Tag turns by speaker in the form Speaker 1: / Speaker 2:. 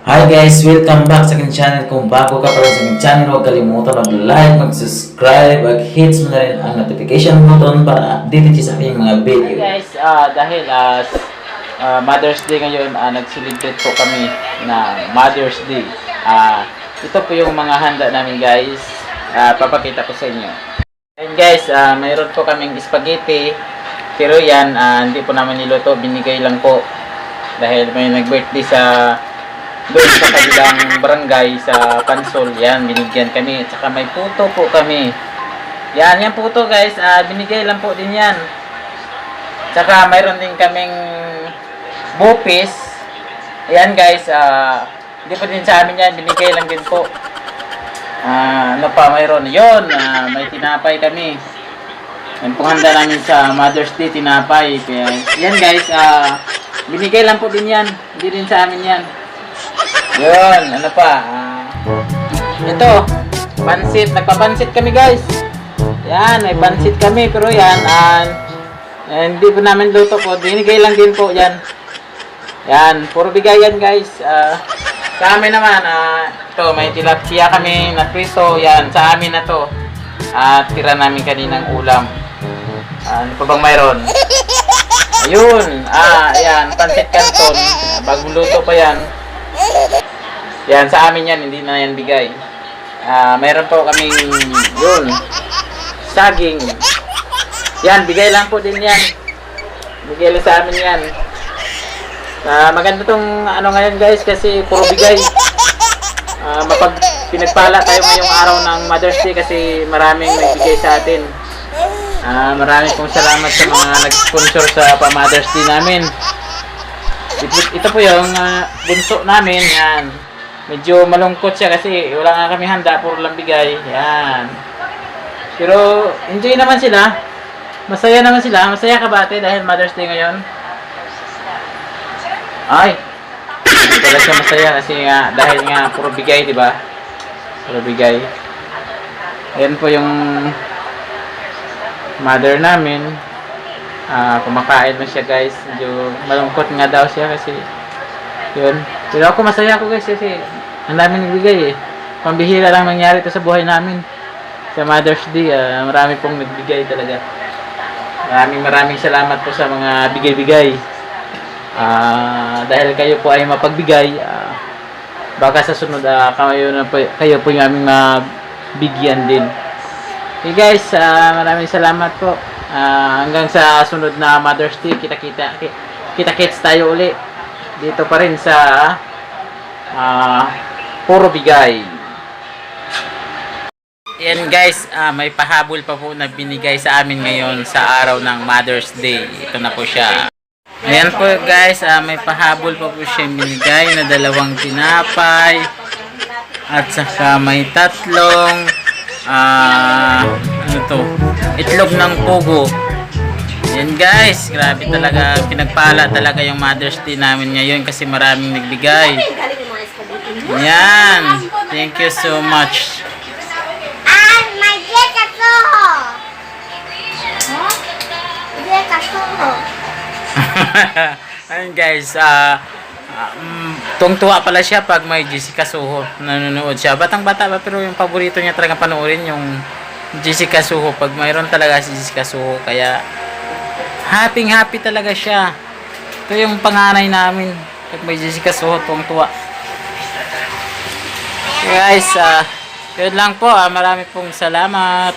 Speaker 1: Hi guys! Welcome back sa aking channel. Kung bago ka pa rin sa aking channel, huwag kalimutan mag-like, mag-subscribe, mag-hits mo na rin ang notification button para updated siya sa aking mga video.
Speaker 2: Hey guys, dahil Mother's Day ngayon, nag-celebrate po kami na Mother's Day. Ito po yung mga handa namin guys. Papakita ko sa inyo. And guys, mayroon po kaming spaghetti. Pero yan, hindi po namin niluto. Binigay lang po. Dahil may nag-birthday doon sa kabilang barangay sa Pansol. Yan, binigyan kami. At saka may puto po kami. Yan puto guys. Binigay lang po din yan. Tsaka mayroon din kaming bupis. Ayan guys, hindi pa din sa amin yan, binigay lang din po. Ano pa mayroon? Yun, may tinapay kami. Yan pong handa namin sa Mother's Day, tinapay. Kaya, yan guys, binigay lang po din yan. Hindi din sa amin yan. Yun, ano pa? Ito, pansit. Nagpapansit kami guys. Yan, may pansit kami. Pero yan, hindi po namin luto po. Binigay lang din po yan. Yan, puro bigayan guys. Sa amin naman, ito, may tilapia kami na prito. Yan, sa amin na to. Tira namin kaninang ulam. Ano pa bang mayroon? Ayun, yan, pansit canton. Bagong luto pa yan. Yan, sa amin yan, hindi na yan bigay. Mayroon po kaming, yun, saging. Yan, bigay lang po din yan. Bigay lang sa amin yan. Maganda tong ano ngayon guys kasi puro bigay. Pinagpala tayo ngayong araw ng Mother's Day kasi maraming nagbigay sa atin. Maraming pong salamat sa mga nag-sponsor sa pa-Mother's Day namin. Ito po yung bunso namin. Yan. Medyo malungkot siya kasi wala nga kami handa, puro lang bigay. Yan. Pero enjoy naman sila. Masaya naman sila. Masaya ka ba ate dahil Mother's Day ngayon? Ay. Hindi pala siya masaya kasi nga dahil nga puro bigay, di ba? Puro bigay. Ayan po yung mother namin. Kumakain na siya guys. Medyo malungkot nga daw siya kasi yun. Pero ako masaya ako guys kasi ang daming nagbigay eh. Pambihira lang nangyari ito sa buhay namin. Sa Mother's Day, marami pong nagbigay talaga. Maraming salamat po sa mga bigay-bigay. Dahil kayo po ay mapagbigay, baka sa sunod kayo po yung aming mabigyan din. Okay guys, maraming salamat po. Hanggang sa sunod na Mother's Day, kita-kits tayo uli. Dito pa rin sa puro bigay. Yan guys, may pahabol pa po na binigay sa amin ngayon sa araw ng Mother's Day. Ito na po siya. Ayan po guys, may pahabol pa po siya binigay na 2 tinapay. At saka may 3 itlog ng pugo. Yan guys, grabe talaga, pinagpala talaga yung Mother's Day namin ngayon kasi maraming nagbigay. Yan, thank you so much. Ayun guys, tuwang-tuwa pala siya pag may Jessica Soho nanonood siya. Batang-bata pa pero yung paborito niya talaga panoorin yung Jessica Soho. Pag mayroon talaga si Jessica Soho, kaya happy talaga siya. Ito yung panganay namin. Pag may Jessica Soho, tuwang-tuwa. Guys, yun lang po. Marami pong salamat.